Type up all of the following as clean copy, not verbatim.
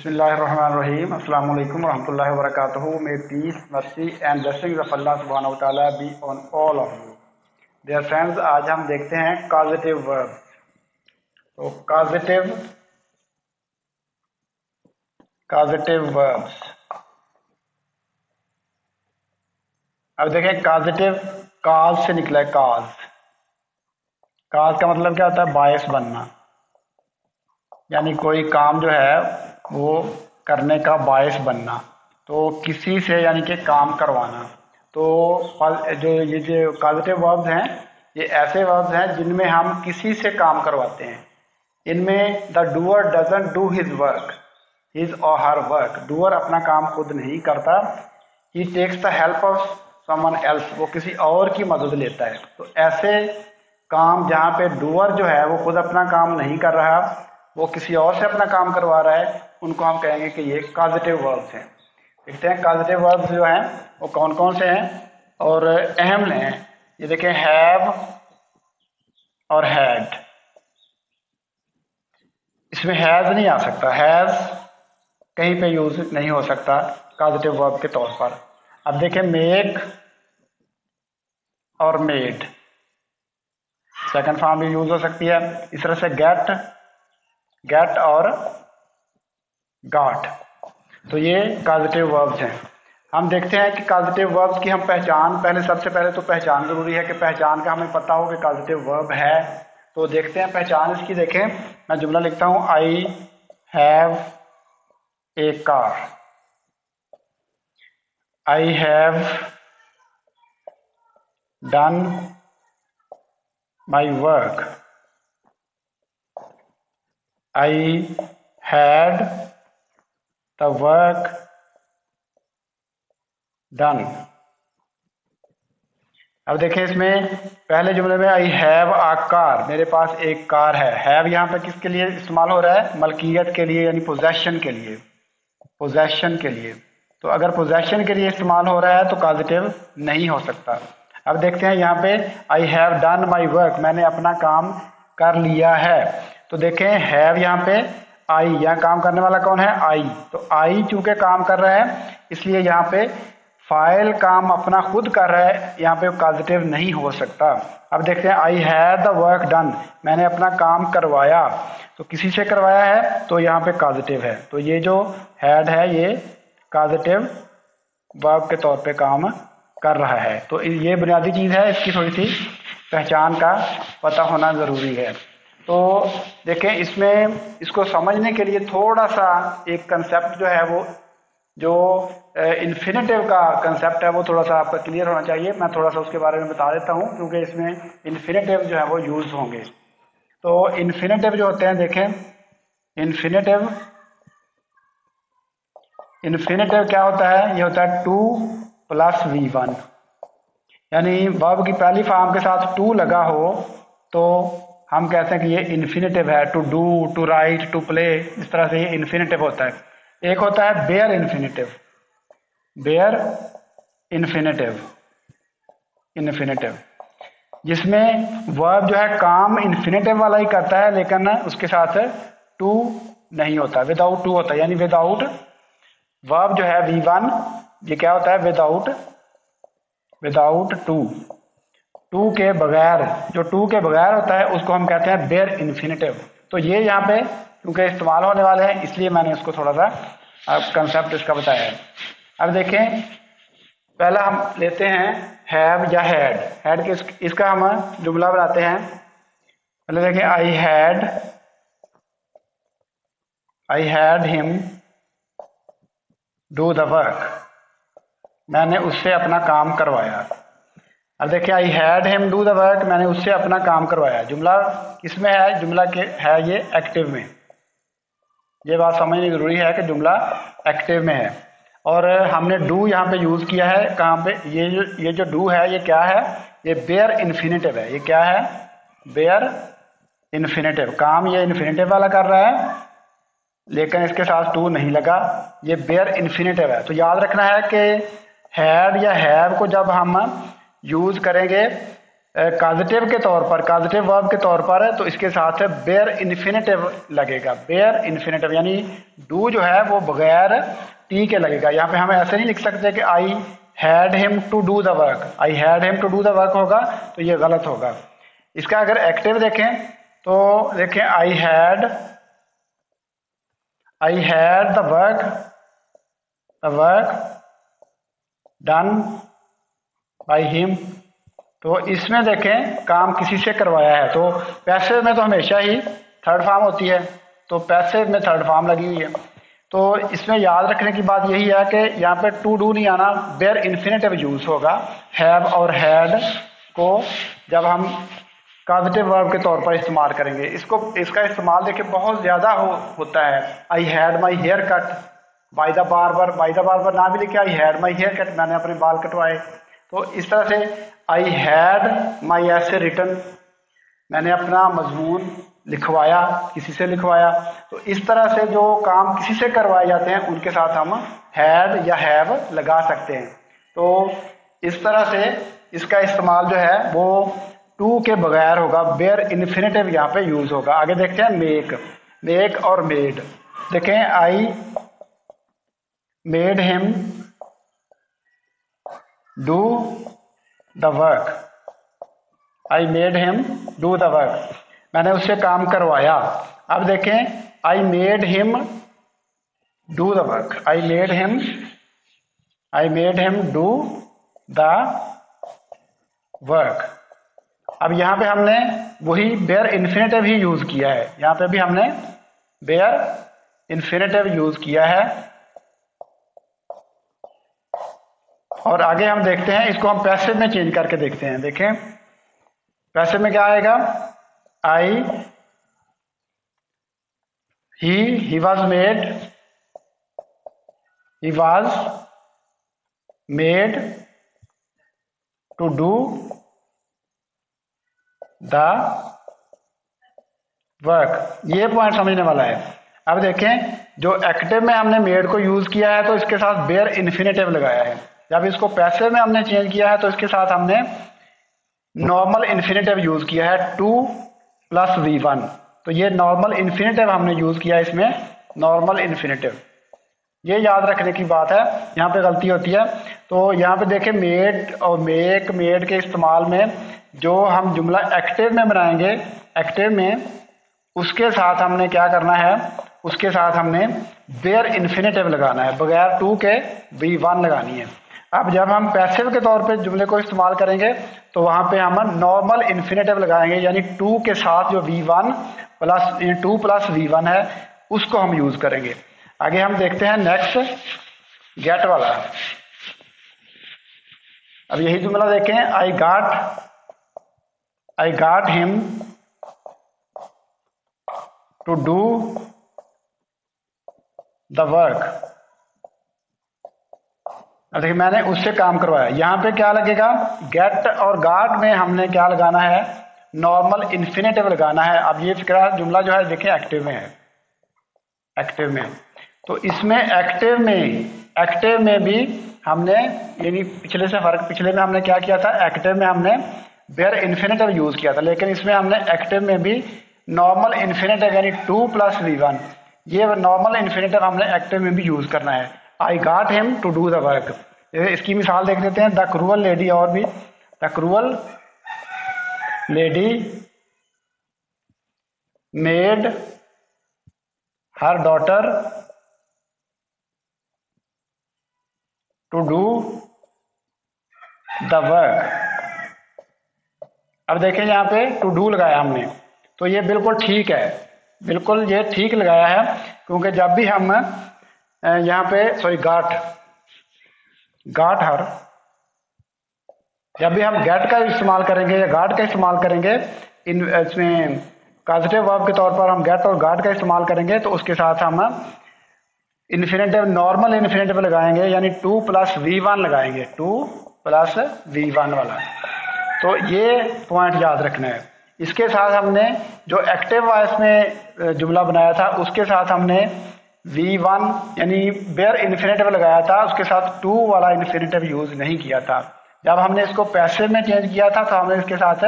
बिस्मिल्लाहिर्रहमानिर्रहीम अस्सलाम वालेकुम रहमतुल्लाहि व बरकातुहू। May peace, mercy and blessings of Allah subhanahu wa ta'ala be on all of you. Dear friends, आज हम देखते हैं causative verbs। तो causative verbs। अब देखें causative cause से निकला है। cause का मतलब क्या होता है? बायस बनना, यानी कोई काम जो है वो करने का बायस बनना, तो किसी से यानी कि काम करवाना। तो जो कॉजेटिव वर्ब्स हैं ये ऐसे वर्ब्स हैं जिनमें हम किसी से काम करवाते हैं। इनमें the doer doesn't do his work, his और हर वर्क। डूअर अपना काम खुद नहीं करता। He takes the help of someone else, वो किसी और की मदद लेता है। तो ऐसे काम जहाँ पे डूअर जो है वो खुद अपना काम नहीं कर रहा, वो किसी और से अपना काम करवा रहा है, उनको हम कहेंगे कि ये कॉजेटिव वर्ब्स हैं। देखते हैं कॉजेटिव वर्ब्स जो हैं वो कौन कौन से हैं और अहम हैं। ये देखें, हैव और हैड। इसमें हैज नहीं आ सकता, हैज कहीं पे यूज नहीं हो सकता कॉजेटिव वर्ब के तौर पर। अब देखें, मेक और मेड सेकंड फॉर्म भी यूज हो सकती है। इस तरह से गेट और गॉट, तो ये कॉजेटिव वर्ब्स हैं। हम देखते हैं कि कॉजेटिव वर्ब्स की हम पहचान, सबसे पहले तो पहचान जरूरी है कि पहचान का हमें पता हो कि कॉजेटिव वर्ब है। तो देखते हैं पहचान इसकी। देखें, मैं जुमला लिखता हूं, I have a car. I have done my work. I had the work done. अब देखें, इसमें पहले जुमले में आई हैव आ कार, मेरे पास एक कार है। हैव यहाँ पे किसके लिए इस्तेमाल हो रहा है? मलकियत के लिए, यानी पोजेशन के लिए। तो अगर पोजेशन के लिए इस्तेमाल हो रहा है तो कॉजेटिव नहीं हो सकता। अब देखते हैं यहाँ पे, I have done my work, मैंने अपना काम कर लिया है। तो देखें, हैव यहाँ पे आई, यहाँ काम करने वाला कौन है? आई। तो आई चूंकि काम कर रहा है इसलिए यहाँ पे फाइल काम अपना खुद कर रहा है, यहाँ पे कॉजेटिव नहीं हो सकता। अब देखते हैं, I had the work done, मैंने अपना काम करवाया। तो किसी से करवाया है तो यहाँ पे कॉजेटिव है। तो ये जो हैड है ये कॉजेटिव वर्ब के तौर पे काम कर रहा है। तो ये बुनियादी चीज़ है, इसकी थोड़ी सी पहचान का पता होना ज़रूरी है। तो देखें, इसमें इसको समझने के लिए थोड़ा सा एक कंसेप्ट जो है वो, जो इन्फिनेटिव का कंसेप्ट है वो थोड़ा सा आपका क्लियर होना चाहिए। मैं थोड़ा सा उसके बारे में बता देता हूँ, क्योंकि इसमें इन्फिनेटिव जो है वो यूज होंगे। तो इन्फिनेटिव जो होते हैं, देखें, इन्फिनेटिव क्या होता है? ये होता है 2 + V1, यानी वर्ब की पहली फॉर्म के साथ 2 लगा हो तो हम कहते हैं कि ये इन्फिनेटिव है। To do, to write, to play, इस तरह से ये इन्फिनेटिव होता है। एक होता है बेयर इन्फिनेटिव, जिसमें वर्ब जो है काम इन्फिनेटिव वाला ही करता है, लेकिन उसके साथ टू नहीं होता, विदाउट टू होता है। यानी विदाउट वर्ब जो है V1, ये क्या होता है? विदाउट टू के बगैर, जो टू के बगैर होता है उसको हम कहते हैं बेयर इन्फिनेटिव। तो ये यहाँ पे क्योंकि इस्तेमाल होने वाले हैं इसलिए मैंने इसको थोड़ा सा कंसेप्ट इसका बताया है। अब देखें, पहला हम लेते हैं हैव या हैड के इसका हम जुमला बनाते हैं। पहले देखें, आई had him do the work, मैंने उससे अपना काम करवाया। अब देखिए, आई had him do the work, मैंने उससे अपना काम करवाया। जुमला किसमें है? जुमला के है ये एक्टिव में। ये बात समझनी जरूरी है कि जुमला एक्टिव में है और हमने डू यहाँ पे यूज किया है। कहाँ पे? ये जो डू है ये क्या है? ये बेयर इन्फिनेटिव है। ये क्या है? Bare infinitive. काम ये इन्फिनेटिव वाला कर रहा है, लेकिन इसके साथ टू नहीं लगा, ये बेयर इन्फिनेटिव है। तो याद रखना है कि हैड या हैव को जब हम यूज करेंगे काजेटिव के तौर पर, काजेटिव वर्ब के तौर पर है तो इसके साथ बेयर इन्फिनेटिव लगेगा। बेयर इन्फिनेटिव यानी डू जो है वो बगैर टी के लगेगा। यहाँ पे हम ऐसे नहीं लिख सकते कि I had him to do the work, I had him to do the work होगा तो ये गलत होगा। इसका अगर एक्टिव देखें तो देखें I had the work done by him. तो इसमें देखें काम किसी से करवाया है, तो पैसिव में तो हमेशा ही थर्ड फॉर्म होती है, तो पैसिव में थर्ड फॉर्म लगी हुई है। तो इसमें याद रखने की बात यही है कि यहाँ पे टू डू नहीं आना, बेयर इन्फिनेटिव यूज होगा। हैव और हैड को जब हम काजेटिव वर्ब के तौर पर इस्तेमाल करेंगे, इसका इस्तेमाल देखिए बहुत ज़्यादा होता है। I had my hair cut by the barber ना भी लिखे, I had my hair cut, मैंने अपने बाल कटवाए। तो इस तरह से आई हैड माई ऐसे रिटन, मैंने अपना मजमून लिखवाया, किसी से लिखवाया। तो इस तरह से जो काम किसी से करवाए जाते हैं उनके साथ हम हैड या हैव लगा सकते हैं। तो इस तरह से इसका इस्तेमाल जो है वो टू के बगैर होगा, बेयर इन्फिनेटिव यहाँ पे यूज होगा। आगे देखते हैं मेक और मेड। देखें I made him do the work, I made him do the work, मैंने उससे काम करवाया। अब देखें I made him do the work, I made him do the work. अब यहाँ पे हमने वही बेयर इन्फिनेटिव ही यूज किया है, यहाँ पे भी हमने बेयर इन्फिनेटिव यूज किया है। और आगे हम देखते हैं, इसको हम पैसिव में चेंज करके देखते हैं। देखें पैसिव में क्या आएगा, he was made to do the work. ये पॉइंट समझने वाला है। अब देखें जो एक्टिव में हमने मेड को यूज किया है तो इसके साथ बेयर इन्फिनेटिव लगाया है। जब इसको पैसिव में हमने चेंज किया है तो इसके साथ हमने नॉर्मल इन्फिनेटिव यूज किया है, टू प्लस V1। तो ये नॉर्मल इन्फिनेटिव हमने यूज किया, इसमें नॉर्मल इन्फिनेटिव, ये याद रखने की बात है, यहाँ पे गलती होती है। तो यहाँ पे देखें मेड और मेड के इस्तेमाल में जो हम जुमला एक्टिव में बनाएंगे, एक्टिव में उसके साथ हमने क्या करना है, उसके साथ हमने बेयर इन्फिनेटिव लगाना है, बगैर टू के V1 लगानी है। अब जब हम पैसिव के तौर पे जुमले को इस्तेमाल करेंगे तो वहाँ पे हम नॉर्मल इन्फिनेटिव लगाएंगे, यानी टू के साथ जो V1 प्लस 2 प्लस V1 है उसको हम यूज करेंगे। आगे हम देखते हैं नेक्स्ट गेट वाला। अब यही जुमला देखें, I got him to do the work. अब देखिए मैंने उससे काम करवाया, यहाँ पे क्या लगेगा, गेट और गॉट में हमने क्या लगाना है, नॉर्मल इन्फिनेटिव लगाना है। अब ये फिक्रा जुमला जो है देखिए एक्टिव में है, एक्टिव में। तो इसमें एक्टिव में भी हमने यानी पिछले से फर्क, पिछले में हमने क्या किया था, एक्टिव में हमने बेयर इन्फिनेटिव यूज किया था, लेकिन इसमें हमने एक्टिव में भी नॉर्मल इन्फिनेटिव यानी 2 प्लस V1, ये नॉर्मल इन्फिनेटिव हमने एक्टिव में भी यूज करना है। I got him to do the work. इसकी मिसाल देख लेते हैं, द क्रूअल लेडी, और भी the cruel lady made her daughter to do the work. अब देखें यहाँ पे टू डू लगाया हमने, तो ये बिल्कुल ठीक है, बिल्कुल ये ठीक लगाया है, क्योंकि जब भी हम यहाँ पे गॉट हर, जब भी हम गेट का इस्तेमाल करेंगे या गॉट का इस्तेमाल करेंगे, इसमें पॉजिटिव वर्ब के तौर पर हम गेट और गॉट का इस्तेमाल करेंगे तो उसके साथ हम इन्फिनेटिव, नॉर्मल इन्फिनेटिव लगाएंगे, यानी 2 प्लस V1 लगाएंगे, 2 प्लस V1 वाला। तो ये पॉइंट याद रखना है। इसके साथ हमने जो एक्टिव वॉइस में जुमला बनाया था उसके साथ हमने V1 यानी बेयर इन्फिनेटिव लगाया था, उसके साथ 2 वाला इन्फिनेटिव यूज नहीं किया था। जब हमने इसको पैसिव में चेंज किया था तो हमने इसके साथ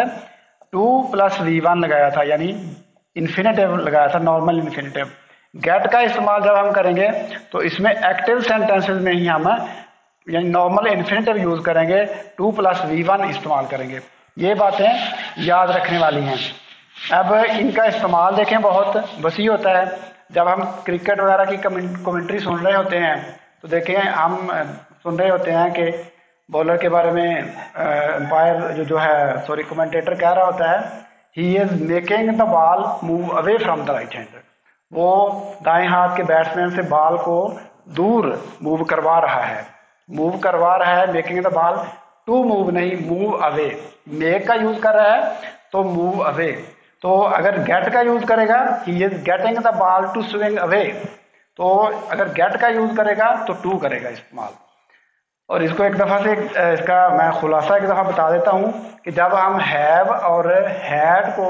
2 + v1 लगाया था, यानी इन्फिनेटिव लगाया था, नॉर्मल इन्फिनेटिव। गेट का इस्तेमाल जब हम करेंगे तो इसमें एक्टिव सेंटेंसेस में ही हम यानी नॉर्मल इन्फिनेटिव यूज़ करेंगे, 2 + v1 इस्तेमाल करेंगे। ये बातें याद रखने वाली हैं। अब इनका इस्तेमाल देखें, बहुत वसी होता है। जब हम क्रिकेट वगैरह की कमेंट्री सुन रहे होते हैं तो देखें, हम सुन रहे होते हैं कि बॉलर के बारे में एम्पायर कमेंटेटर कह रहा होता है, he is making the ball move away from the right hand. वो दाएं हाथ के बैट्समैन से बॉल को दूर मूव करवा रहा है, making the ball to move, नहीं मूव अवे। मेक का यूज़ कर रहा है तो मूव अवे। तो अगर गेट का यूज़ करेगा, he is getting the ball to swing away, तो अगर गेट का यूज़ करेगा तो टू करेगा इस्तेमाल। और इसको एक दफ़ा से इसका मैं खुलासा एक दफ़ा बता देता हूँ कि जब हम हैव और हैड को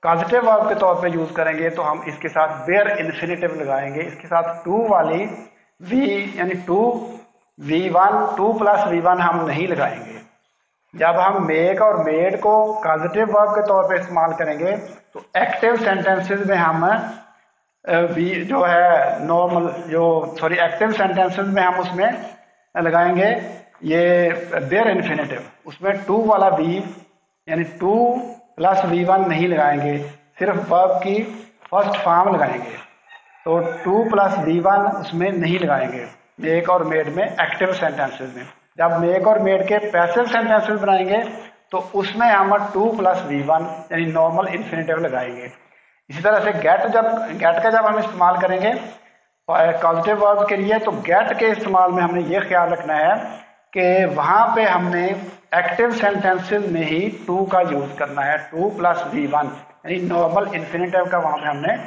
पॉजिटिव वर्ब के तौर पे यूज़ करेंगे तो हम इसके साथ वेयर इन्फिनेटिव लगाएंगे, इसके साथ टू वाली वी यानी 2 + v1 हम नहीं लगाएंगे। जब हम मेक और मेड को पॉजिटिव वर्ब के तौर पे इस्तेमाल करेंगे तो एक्टिव सेंटेंसेस में हम एक्टिव सेंटेंसेस में हम उसमें लगाएंगे ये देयर इन्फिनेटिव। उसमें 2 वाला वी यानी 2 + v1 नहीं लगाएंगे, सिर्फ वर्ब की फर्स्ट फॉर्म लगाएंगे। तो 2 + v1 उसमें नहीं लगाएंगे मेक और मेड में, एक्टिव सेंटेंसेस में। जब मेक और मेड के पैसिव सेंटेंसेस बनाएंगे तो उसमें हम 2 + v1 यानी नॉर्मल इन्फिनेटिव लगाएंगे। इसी तरह से गेट का जब हम इस्तेमाल करेंगे पॉजिटिव वर्ब के लिए, तो गेट के इस्तेमाल में हमने ये ख्याल रखना है कि वहाँ पे हमने एक्टिव सेंटेंसेस में ही 2 का यूज़ करना है, 2 + v1 यानी नॉर्मल इन्फिनेटिव का वहाँ पे हमने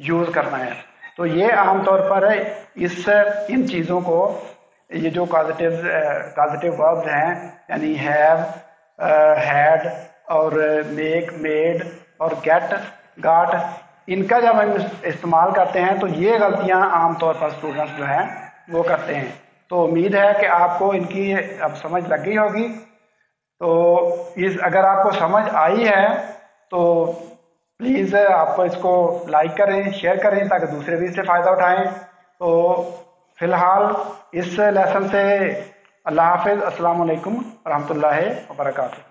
यूज़ करना है। तो ये आमतौर पर इन चीज़ों को, ये जो पॉजिटिव वर्ब्स हैं यानी हैव, हैड और मेक, मेड और गेट, गॉट, इनका जब हम इस्तेमाल करते हैं तो ये गलतियां आमतौर पर स्टूडेंट्स जो हैं वो करते हैं। तो उम्मीद है कि आपको इनकी अब समझ लग गई होगी। तो अगर आपको समझ आई है तो प्लीज़ आप इसको लाइक करें, शेयर करें ताकि दूसरे भी इससे फ़ायदा उठाएं। तो फ़िलहाल इस लेसन से अल्लाह हाफ़िज़, अस्सलाम वालेकुम रहमतुल्लाहि व बरकातुहू।